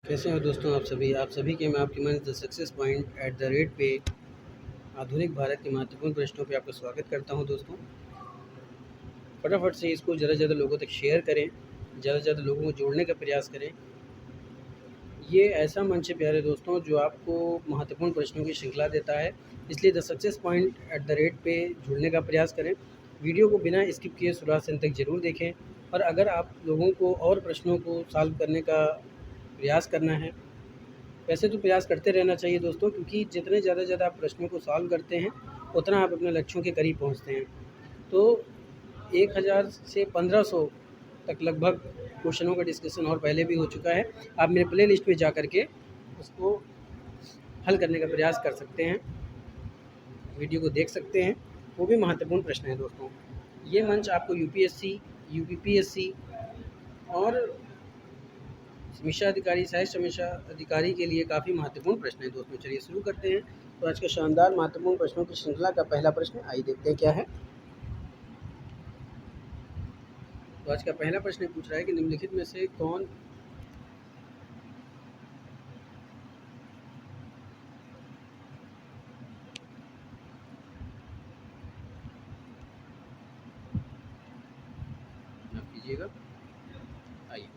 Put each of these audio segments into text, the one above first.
कैसे हो दोस्तों आप सभी के मैं आपकी मंच the success point at the rate पे आधुनिक भारत के महत्वपूर्ण प्रश्नों पे आपका स्वागत करता हूं दोस्तों। फटाफट से इसको ज़्यादा से ज़्यादा लोगों तक शेयर करें, ज़्यादा से ज़्यादा लोगों को जोड़ने का प्रयास करें। ये ऐसा मंच है प्यारे दोस्तों जो आपको महत्वपूर्ण प्रश्नों की श्रृंखला देता है, इसलिए the success point at the rate पे जुड़ने का प्रयास करें। वीडियो को बिना स्किप किए शुरुआत से अंत तक ज़रूर देखें। और अगर आप लोगों को और प्रश्नों को सॉल्व करने का प्रयास करना है, वैसे तो प्रयास करते रहना चाहिए दोस्तों, क्योंकि जितने ज़्यादा आप प्रश्नों को सॉल्व करते हैं उतना आप अपने लक्ष्यों के करीब पहुंचते हैं। तो 1000 से 1500 तक लगभग क्वेश्चनों का डिस्कशन और पहले भी हो चुका है। आप मेरे प्ले लिस्ट पर जा कर के उसको हल करने का प्रयास कर सकते हैं, वीडियो को देख सकते हैं। वो भी महत्वपूर्ण प्रश्न है दोस्तों। ये मंच आपको यूपीएससी, यूपीपीएससी और समीक्षा अधिकारी, सहायक समीक्षा अधिकारी के लिए काफ़ी महत्वपूर्ण प्रश्न है दोस्तों। चलिए शुरू करते हैं। तो आज का शानदार महत्वपूर्ण प्रश्नों की श्रृंखला का पहला प्रश्न आइए देखते हैं क्या है। तो आज का पहला प्रश्न पूछ रहा है कि निम्नलिखित में से कौन माफ कीजिएगा, आइए।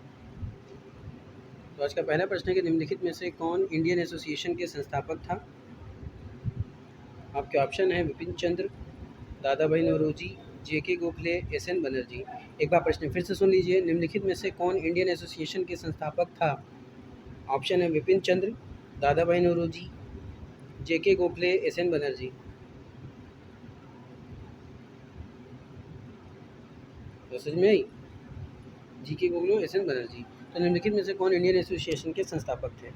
तो आज का पहला प्रश्न है कि निम्नलिखित में से कौन इंडियन एसोसिएशन के संस्थापक था। आपके ऑप्शन है Vipin Chandra, Dadabhai Naoroji, JK Gokhale, SN Banerjee. एक बार प्रश्न फिर से सुन लीजिए। निम्नलिखित में से कौन इंडियन एसोसिएशन के संस्थापक था। ऑप्शन है Vipin Chandra, Dadabhai Naoroji, JK Gokhale, SN Banerjee. तो समझ में आई? GK Gokhale, SN Banerjee. तो निम्नलिखित में से कौन इंडियन एसोसिएशन के संस्थापक थे।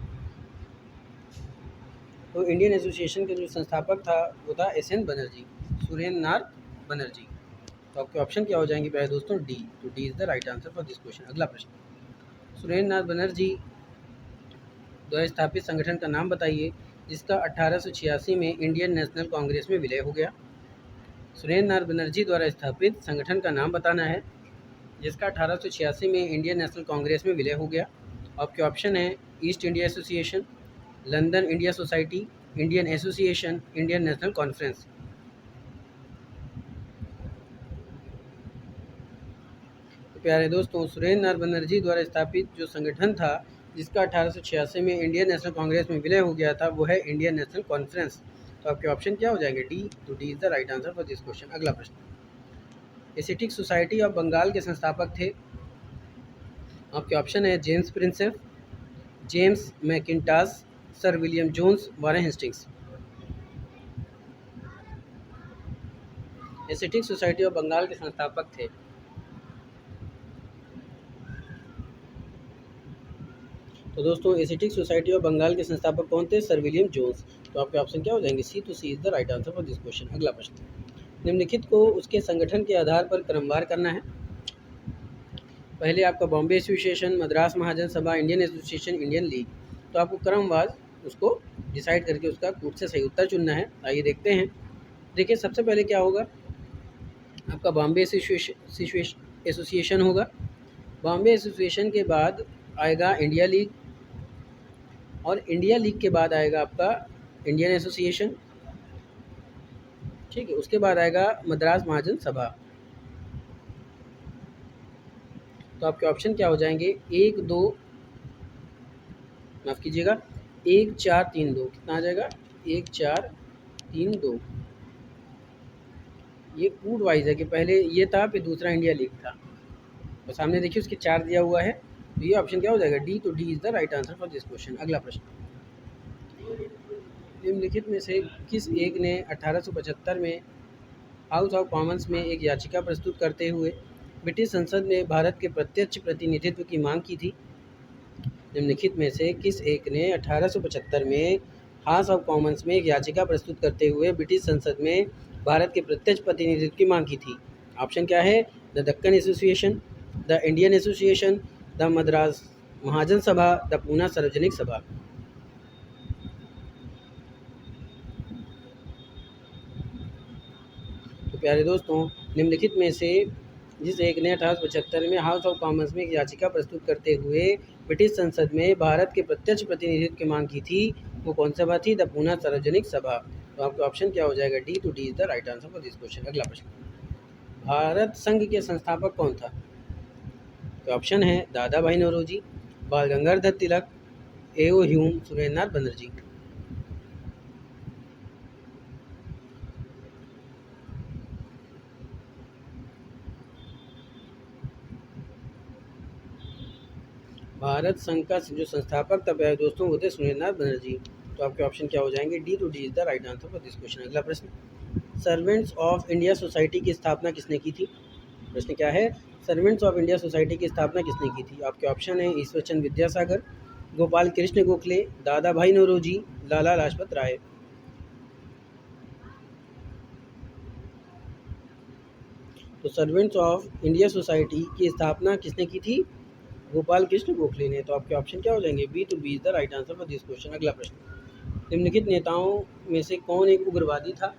तो इंडियन एसोसिएशन के जो संस्थापक था वो था एसएन बनर्जी, सुरेंद्र नाथ बनर्जी। तो आपके ऑप्शन क्या हो जाएंगे प्यारे दोस्तों? डी। तो D is the right answer for this question. अगला प्रश्न, सुरेंद्र नाथ बनर्जी द्वारा स्थापित संगठन का नाम बताइए जिसका 1886 में इंडियन नेशनल कांग्रेस में विलय हो गया। सुरेंद्र नाथ बनर्जी द्वारा स्थापित संगठन का नाम बताना है जिसका 1886 में इंडियन नेशनल कांग्रेस में विलय हो गया। आपके ऑप्शन है east India association, London India society, Indian association, Indian national conference. तो प्यारे दोस्तों, सुरेंद्र नाथ बनर्जी द्वारा स्थापित जो संगठन था जिसका 1886 में इंडियन नेशनल कांग्रेस में विलय हो गया था वो है इंडियन नेशनल कॉन्फ्रेंस। तो आपके ऑप्शन क्या हो जाएंगे? डी। तो D is the right answer for this question. अगला प्रश्न, एशियाटिक सोसाइटी ऑफ बंगाल के संस्थापक थे। आपके ऑप्शन है James Prinsep, James Mackintosh, Sir William Jones, Warren Hastings. Asiatic Society of Bengal के संस्थापक थे। तो दोस्तों, एशियाटिक सोसाइटी ऑफ बंगाल के संस्थापक कौन थे? Sir William Jones. तो आपके ऑप्शन क्या हो जाएंगे? सी। तो C is the right answer for this question. अगला प्रश्न, निम्नलिखित को उसके संगठन के आधार पर क्रमवार करना है। पहले आपका बॉम्बे एसोसिएशन, मद्रास महाजन सभा, इंडियन एसोसिएशन, इंडियन लीग। तो आपको क्रमवार उसको डिसाइड करके उसका कूट से सही उत्तर चुनना है। आइए देखते हैं। देखिए, सबसे पहले क्या होगा, आपका बॉम्बे एसोसिएशन होगा। बॉम्बे एसोसिएशन के बाद आएगा इंडिया लीग, और इंडिया लीग के बाद आएगा आपका इंडियन एसोसिएशन। ठीक है, उसके बाद आएगा मद्रास महाजन सभा। तो आपके ऑप्शन क्या हो जाएंगे? 1 2, माफ़ कीजिएगा, 1 4 3 2। कितना आ जाएगा? 1 4 3 2। ये कूड वाइज है कि पहले ये था फिर दूसरा इंडिया लीग था, और सामने देखिए उसके 4 दिया हुआ है। तो ये ऑप्शन क्या हो जाएगा? डी। तो D is the right answer for this question. अगला प्रश्न, निम्नलिखित में से किस एक ने 1875 में हाउस ऑफ कॉमन्स में एक याचिका प्रस्तुत करते हुए ब्रिटिश संसद में भारत के प्रत्यक्ष प्रतिनिधित्व की मांग की थी। निम्नलिखित में से किस एक ने 1875 में हाउस ऑफ कॉमन्स में एक याचिका प्रस्तुत करते हुए ब्रिटिश संसद में भारत के प्रत्यक्ष प्रतिनिधित्व की मांग की थी। ऑप्शन क्या है? The Deccan Association, the Indian Association, the Madras Mahajan Sabha, the Poona सार्वजनिक सभा। तो प्यारे दोस्तों, निम्नलिखित में से जिस एक ने 1875 में हाउस ऑफ कॉमन्स में एक याचिका प्रस्तुत करते हुए ब्रिटिश संसद में भारत के प्रत्यक्ष प्रतिनिधित्व की मांग की थी, वो कौन सभा थी? द पूना सार्वजनिक सभा। तो आपका ऑप्शन क्या हो जाएगा? D to D is the right answer for this question. अगला प्रश्न, भारत संघ के संस्थापक कौन था? तो ऑप्शन है दादा भाई नौरोजी, बाल गंगाधर तिलक, एओ ह्यूम, सुरेंद्रनाथ बनर्जी। भारत संघ का जो संस्थापक था प्यारे दोस्तों वो थे सुरेंद्रनाथ बनर्जी। तो आपके ऑप्शन क्या हो जाएंगे? D to D is the right answer for this question. अगला प्रश्न, सर्वेंट्स ऑफ इंडिया सोसाइटी की स्थापना किसने की थी? प्रश्न क्या है? सर्वेंट्स ऑफ इंडिया सोसाइटी की स्थापना किसने की थी? आपके ऑप्शन है ईश्वरचंद विद्यासागर, गोपाल कृष्ण गोखले, दादा भाई नौरोजी, लाला लाजपत राय। तो सर्वेंट्स ऑफ इंडिया सोसाइटी की स्थापना किसने की थी? गोपाल कृष्ण गोखले ने। तो आपके ऑप्शन क्या हो जाएंगे? B to B is the right answer for this question. अगला प्रश्न, निम्नलिखित नेताओं में से कौन एक उग्रवादी था?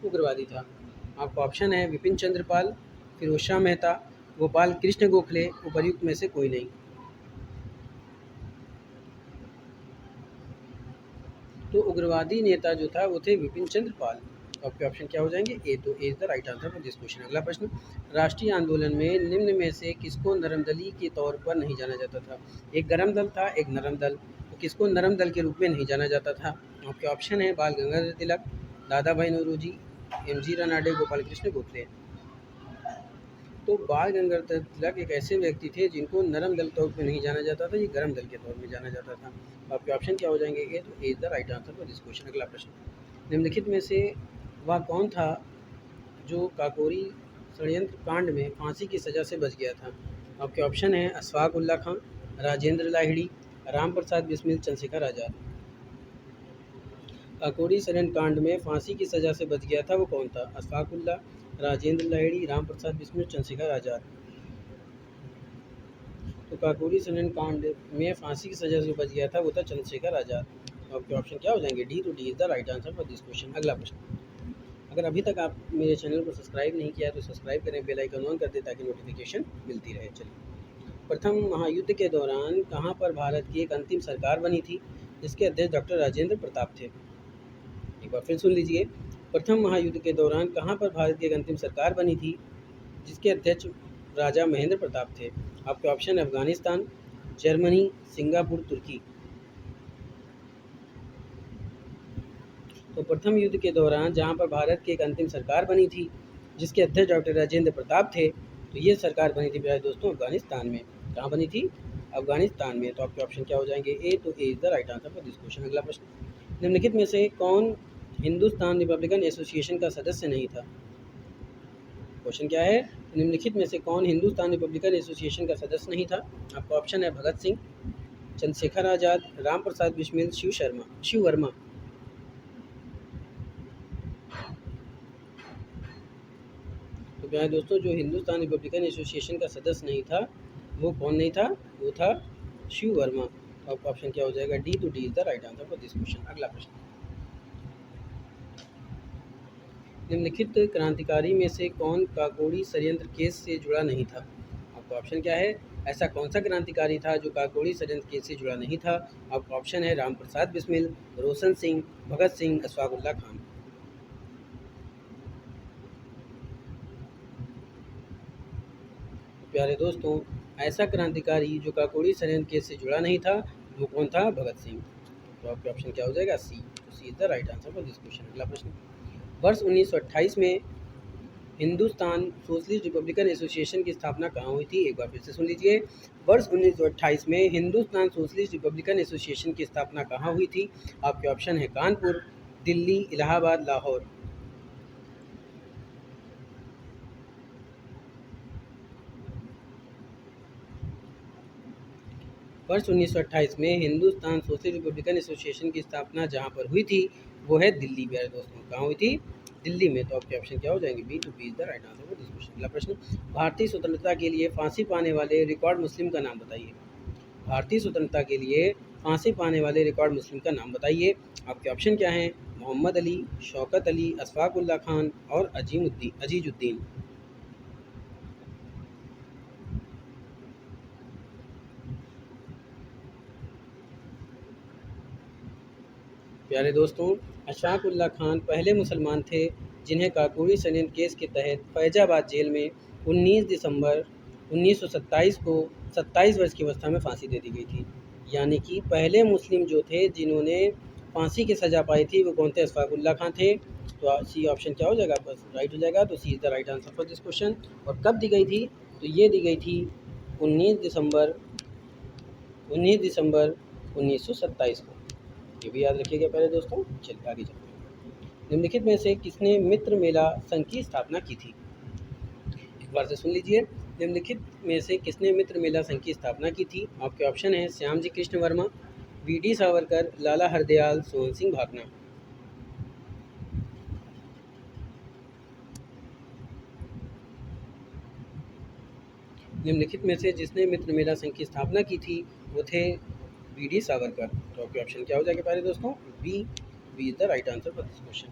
उग्रवादी था। आपका ऑप्शन है विपिन चंद्रपाल, फिरोज शाह मेहता, गोपाल कृष्ण गोखले, उपर्युक्त में से कोई नहीं। तो उग्रवादी नेता जो था वो थे विपिन चंद्रपाल। आपके ऑप्शन क्या हो जाएंगे? ए। तो A is the right answer for this question. अगला प्रश्न, राष्ट्रीय आंदोलन में निम्न में से किसको नरमदली के तौर पर नहीं जाना जाता था? एक गरम दल था, एक नरम दल। तो किसको नरम दल के रूप में नहीं जाना जाता था? आपके ऑप्शन है बाल गंगाधर तिलक, दादा भाई नौरोजी, एम.जी. रानाडे, गोपाल कृष्ण गोखले। तो बाल गंगाधर तिलक एक ऐसे व्यक्ति थे जिनको नरम दल के तौर पर नहीं जाना जाता था, ये गरम दल के तौर में जाना जाता था। आपके ऑप्शन क्या हो जाएंगे? ए। तो A is the right answer for this question. अगला प्रश्न, निम्नलिखित में से वह कौन था जो काकोरी षड्यंत्र कांड में फांसी की सज़ा से बच गया था? आपके ऑप्शन है अशफाक उल्ला खां, राजेंद्र लाहिड़ी, राम प्रसाद बिस्मिल, चंद्रशेखर आज़ाद। काकोरी षड्यंत्र कांड में फांसी की सज़ा से बच गया था वो कौन था? अशफाक उल्ला, राजेंद्र लाहिड़ी, राम प्रसाद बिस्मिल, चंद्रशेखर आज़ाद। तो काकोरी षड्यंत्र कांड में फांसी की सज़ा से बच गया था वो था चंद्रशेखर आज़ाद। तो आपके ऑप्शन क्या हो जाएंगे? D to D is the right answer for this question. अगला प्रश्न, अगर अभी तक आप मेरे चैनल को सब्सक्राइब नहीं किया तो सब्सक्राइब करें, बेल आइकन ऑन कर दें ताकि नोटिफिकेशन मिलती रहे। चलिए, प्रथम महायुद्ध के दौरान कहाँ पर भारत की एक अंतिम सरकार बनी थी जिसके अध्यक्ष डॉक्टर राजेंद्र प्रताप थे? एक बार फिर सुन लीजिए, प्रथम महायुद्ध के दौरान कहाँ पर भारत की एक अंतिम सरकार बनी थी जिसके अध्यक्ष राजा महेंद्र प्रताप थे? आपके ऑप्शन अफगानिस्तान, जर्मनी, सिंगापुर, तुर्की। तो प्रथम युद्ध के दौरान जहाँ पर भारत की एक अंतिम सरकार बनी थी जिसके अध्यक्ष डॉक्टर राजेंद्र प्रताप थे, तो ये सरकार बनी थी प्यारे दोस्तों अफगानिस्तान में। कहाँ बनी थी? अफगानिस्तान में। तो आपके ऑप्शन क्या हो जाएंगे? ए। तो A is the right answer for this question. अगला प्रश्न, निम्नलिखित में से कौन हिंदुस्तान रिपब्लिकन एसोसिएशन का सदस्य नहीं था? क्वेश्चन क्या है? निम्नलिखित में से कौन हिंदुस्तान रिपब्लिकन एसोसिएशन का सदस्य नहीं था? आपका ऑप्शन है भगत सिंह, चंद्रशेखर आज़ाद, राम प्रसाद बिस्मिल, शिव वर्मा। तो प्यारे दोस्तों जो हिंदुस्तान रिपब्लिकन एसोसिएशन का सदस्य नहीं था वो कौन नहीं था? वो था शिव वर्मा। तो आपका ऑप्शन क्या हो जाएगा? D to D is the right answer for this question. अगला प्रश्न, निम्नलिखित क्रांतिकारी में से कौन काकोड़ी षड्यंत्र केस से जुड़ा नहीं था? आपका ऑप्शन क्या है? ऐसा कौन सा क्रांतिकारी था जो काकोड़ी षड्यंत्र केस से जुड़ा नहीं था? आपका ऑप्शन है राम प्रसाद बिस्मिल, रोशन सिंह, भगत सिंह, अशफाक उल्ला खान। प्यारे दोस्तों ऐसा क्रांतिकारी जो काकोड़ी षड्यंत्र केस से जुड़ा नहीं था वो कौन था? भगत सिंह। तो आपके ऑप्शन क्या हो जाएगा? सी। तो C is the right answer for this question. अगला प्रश्न, वर्ष 1928 में हिंदुस्तान सोशलिस्ट रिपब्लिकन एसोसिएशन की स्थापना कहाँ हुई थी? एक बार फिर से सुन लीजिए, वर्ष 1928 में हिंदुस्तान सोशलिस्ट रिपब्लिकन एसोसिएशन की स्थापना कहाँ हुई थी? आपके ऑप्शन है कानपुर, दिल्ली, इलाहाबाद, लाहौर। वर्ष 1928 में हिंदुस्तान सोशलिस्ट रिपब्लिकन एसोसिएशन की स्थापना जहाँ पर हुई थी वो है दिल्ली। प्यारे दोस्तों कहाँ हुई थी? दिल्ली में। तो आपके ऑप्शन क्या हो जाएंगे? B to B is the right answer for this question. अगला प्रश्न, भारतीय स्वतंत्रता के लिए फांसी पाने वाले रिकॉर्ड मुस्लिम का नाम बताइए। भारतीय स्वतंत्रता के लिए फांसी पाने वाले रिकॉर्ड मुस्लिम का नाम बताइए। आपके ऑप्शन क्या हैं? मोहम्मद अली, शौकत अली, अशफाक उल्ला खान और अजीजुद्दीन। प्यारे दोस्तों, अशफाक उल्लाह खान पहले मुसलमान थे जिन्हें काकोरी षड्यंत्र केस के तहत फैजाबाद जेल में 19 दिसंबर 1927 को 27 वर्ष की अवस्था में फांसी दे दी गई थी। यानी कि पहले मुस्लिम जो थे जिन्होंने फांसी की सज़ा पाई थी वो कौन थे? अशफाक उल्लाह खान थे। तो सी ऑप्शन क्या हो जाएगा? बस राइट हो जाएगा। तो C is the right answer for this question. और कब दी गई थी? तो ये दी गई थी 19 दिसंबर 1927 को। ये भी याद रखिएगा पहले दोस्तों। चलिए आगे चलते हैं। निम्नलिखित में से किसने मित्र मेला संघ की स्थापना की थी? एक बार से सुन लीजिए। निम्नलिखित में से किसने मित्र मेला संघ की स्थापना की थी? आपके ऑप्शन हैं श्याम जी कृष्ण वर्मा, वी.डी. सावरकर, लाला हरदयाल, सोहन सिंह भाभना। निम्नलिखित में से जिसने मित्र मेला संघ की स्थापना की थी वो थे वी.डी. सावरकर। तो आपके ऑप्शन क्या हो जाएगा प्यारे दोस्तों? B is the right answer for this question.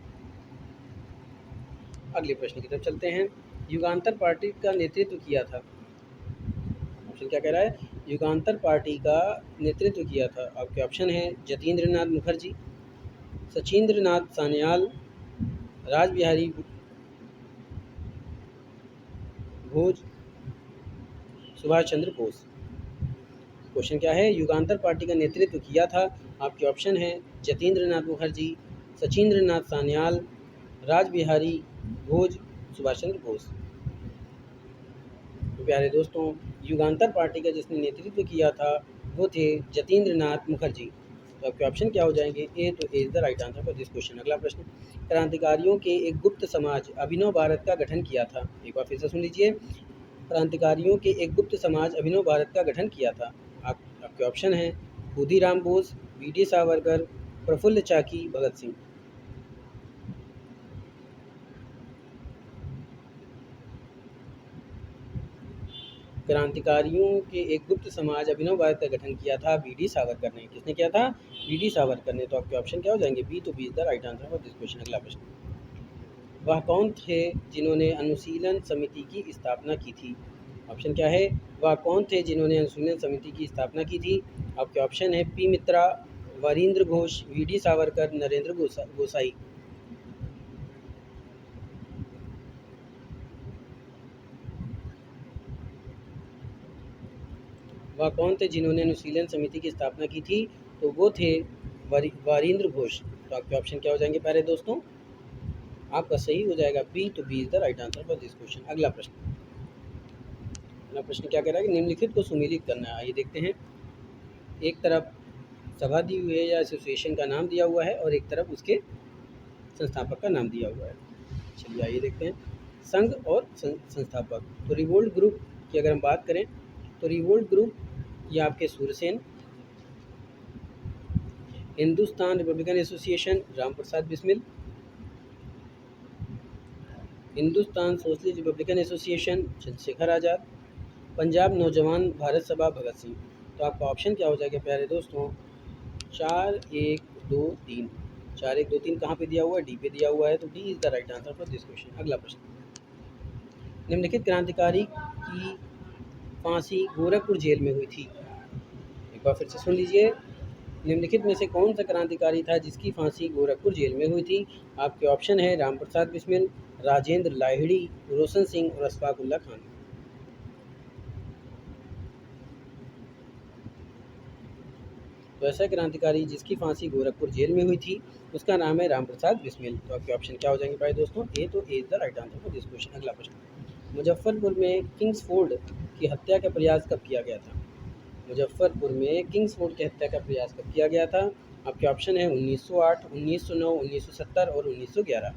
अगले प्रश्न की तरफ चलते हैं। युगांतर पार्टी का नेतृत्व किया था। ऑप्शन क्या कह रहा है? युगांतर पार्टी का नेतृत्व किया था। आपके ऑप्शन हैं जतीन्द्र नाथ मुखर्जी, सचिंद्र नाथ सान्याल, राज बिहारी घोष, सुभाष चंद्र बोस। क्वेश्चन क्या है? युगांतर पार्टी का नेतृत्व किया था। आपके ऑप्शन हैं जतीन्द्र नाथ मुखर्जी, सचिंद्र नाथ सान्याल, राज बिहारी घोष, सुभाष चंद्र बोस। तो प्यारे दोस्तों, युगांतर पार्टी का जिसने नेतृत्व किया था वो थे जतीन्द्र नाथ मुखर्जी। तो आपके ऑप्शन क्या हो जाएंगे? ए। तो A is the right answer for this question. अगला प्रश्न। क्रांतिकारियों के एक गुप्त समाज अभिनव भारत का गठन किया था। एक बार फिर से सुन लीजिए। क्रांतिकारियों के एक गुप्त समाज अभिनव भारत का गठन किया था। आपके ऑप्शन हैं खुदीराम बोस, वी.डी. सावरकर, प्रफुल्ल चाकी, भगत सिंह। क्रांतिकारियों के एक गुप्त समाज अभिनव भारत का गठन किया था वी.डी. सावरकर ने। किसने किया था? वी.डी. सावरकर ने। तो आपके ऑप्शन क्या हो जाएंगे? बी। तो B is the right answer for this question. अगला प्रश्न। वह कौन थे जिन्होंने अनुशीलन समिति की स्थापना की थी? ऑप्शन क्या है? वह कौन थे जिन्होंने अनुशीलन समिति की स्थापना की थी? आपके ऑप्शन है पी मित्रा, वरिंद्र घोष, वी.डी. सावरकर, नरेंद्र गोसाई। वह कौन थे जिन्होंने अनुशीलन समिति की स्थापना की थी? तो वो थे वरिंद्र घोष। तो आपके ऑप्शन क्या हो जाएंगे प्यारे दोस्तों? आपका सही हो जाएगा बी। तो B is the right answer for this question. अगला प्रश्न। अगला प्रश्न क्या कह रहा है कि निम्नलिखित को सुमेलित करना है। आइए देखते हैं। एक तरफ सभा दी हुई है या एसोसिएशन का नाम दिया हुआ है और एक तरफ उसके संस्थापक का नाम दिया हुआ है। चलिए आइए देखते हैं। संघ और संस्थापक। तो रिवोल्ट ग्रुप की अगर हम बात करें तो रिवोल्ट ग्रुप ये आपके Suryasen, Hindustan Republican Association Ram Prasad Bismil, Hindustan Socialist Republican Association Chandrashekhar Azad, Punjab Naujawan Bharat सभा भगत सिंह। तो आपका ऑप्शन क्या हो जाएगा प्यारे दोस्तों? 4 1 2 3। 4 1 2 3 कहाँ पे दिया हुआ है? डी पे दिया हुआ है। तो D is the right answer for this question. अगला प्रश्न। निम्नलिखित क्रांतिकारी की फांसी गोरखपुर जेल में हुई थी। एक बार फिर से सुन लीजिए। निम्नलिखित में से कौन सा क्रांतिकारी था जिसकी फांसी गोरखपुर जेल में हुई थी? आपके ऑप्शन है राम प्रसाद बिस्मिल, राजेंद्र लाहिड़ी, रोशन सिंह और अशफाक उल्लाह खान। तो ऐसा क्रांतिकारी जिसकी फांसी गोरखपुर जेल में हुई थी उसका नाम है राम प्रसाद बिस्मिल। तो आपके ऑप्शन क्या हो जाएंगे भाई दोस्तों? ए। तो A is the right answer for this question. अगला प्रश्न। मुजफ्फरपुर में किंग्सफोर्ड की हत्या का प्रयास कब किया गया था? मुजफ्फरपुर में किंग्सफोर्ड की हत्या का प्रयास कब किया गया था? आपके ऑप्शन है 1908, 1909, 1970 और 1911।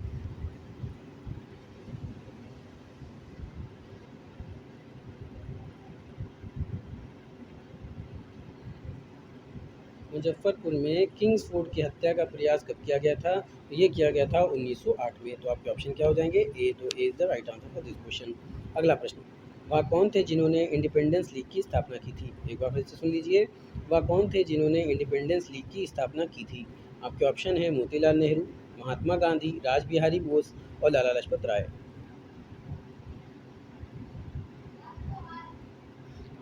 मुजफ्फरपुर में किंग्सफोर्ड की हत्या का प्रयास कब किया गया था? तो ये किया गया था 1908 में। तो आपके ऑप्शन क्या हो जाएंगे? ए। तो A is the right answer for this question. अगला प्रश्न। वह कौन थे जिन्होंने इंडिपेंडेंस लीग की स्थापना की थी? एक बार फिर से सुन लीजिए। वह कौन थे जिन्होंने इंडिपेंडेंस लीग की स्थापना की थी? आपके ऑप्शन है मोतीलाल नेहरू, महात्मा गांधी, राज बिहारी बोस और लाला लाजपत राय।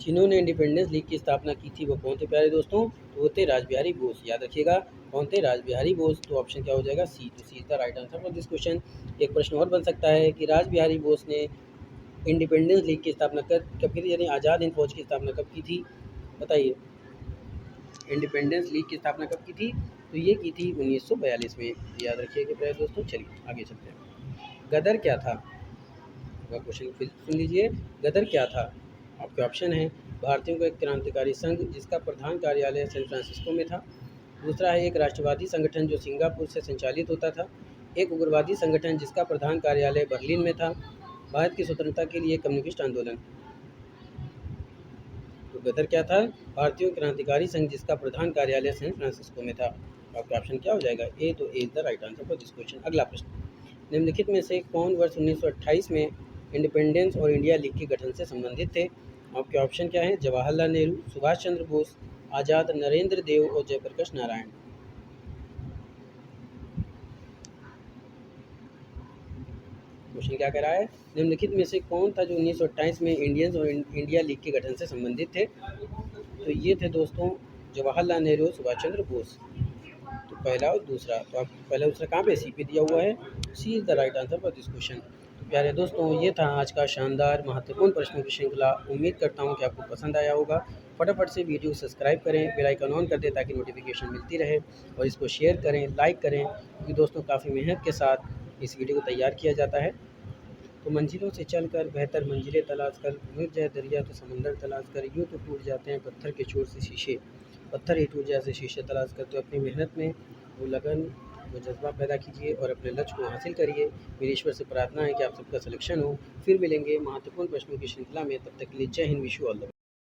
जिन्होंने इंडिपेंडेंस लीग की स्थापना की थी वो कौन थे प्यारे दोस्तों? तो वो थे रासबिहारी बोस। याद रखिएगा कौन थे? रासबिहारी बोस। तो ऑप्शन क्या हो जाएगा? सी। तो C is the right answer for this question. एक प्रश्न और बन सकता है कि रासबिहारी बोस ने इंडिपेंडेंस लीग की स्थापना कब की थी, यानी आज़ाद हिंद फौज की स्थापना कब की थी? बताइए, इंडिपेंडेंस लीग की स्थापना कब की थी? तो ये की थी 1942 में। याद रखिएगा प्यारे दोस्तों। चलिए आगे चलते हैं। गदर क्या था? क्वेश्चन फिर सुन लीजिए। गदर क्या था? आपके ऑप्शन है भारतीयों का एक क्रांतिकारी संघ जिसका प्रधान कार्यालय सैन फ्रांसिस्को में था। दूसरा है एक राष्ट्रवादी संगठन जो सिंगापुर से संचालित होता था। एक उग्रवादी संगठन जिसका प्रधान कार्यालय बर्लिन में था। भारत की स्वतंत्रता के लिए कम्युनिस्ट आंदोलन। तो गदर क्या था? भारतीय क्रांतिकारी संघ जिसका प्रधान कार्यालय सैन फ्रांसिस्को में था। आपका ऑप्शन क्या हो जाएगा? ए। तो A is the right answer for this question. अगला प्रश्न, निम्नलिखित में से कौन वर्ष 1928 में इंडिपेंडेंस और इंडिया लीग के गठन से संबंधित थे? आपके ऑप्शन क्या है? जवाहरलाल नेहरू, सुभाष चंद्र बोस, आज़ाद, नरेंद्र देव और जयप्रकाश नारायण। क्वेश्चन क्या कह रहा है? निम्नलिखित में से कौन था जो 1928 में इंडियंस और इंडिया लीग के गठन से संबंधित थे? तो ये थे दोस्तों जवाहरलाल नेहरू, सुभाष चंद्र बोस। तो पहला और दूसरा, तो आप पहला दूसरा कहाँ पे? सी पे दिया हुआ है। C is the right answer for this question. तो प्यारे दोस्तों, ये था आज का शानदार महत्वपूर्ण प्रश्नों की श्रृंखला। उम्मीद करता हूँ कि आपको पसंद आया होगा। फटाफट से वीडियो को सब्सक्राइब करें, बेल आइकन ऑन कर दें ताकि नोटिफिकेशन मिलती रहे, और इसको शेयर करें, लाइक करें, क्योंकि दोस्तों काफ़ी मेहनत के साथ इस वीडियो को तैयार किया जाता है। तो मंजिलों से चलकर बेहतर मंजिलें तलाश कर, मिट जाए दरिया तो समंदर तलाश कर, यूँ तो टूट जाते हैं पत्थर के चोट से शीशे, पत्थर ही टूट जाए शीशे तलाश कर। तो अपनी मेहनत में वो लगन, वो जज्बा पैदा कीजिए और अपने लक्ष्य को हासिल करिए। मेरी ईश्वर से प्रार्थना है कि आप सबका सिलेक्शन हो। फिर मिलेंगे महत्वपूर्ण प्रश्नों की श्रृंखला में। तब तक के लिए जय Hind, wish you all the best.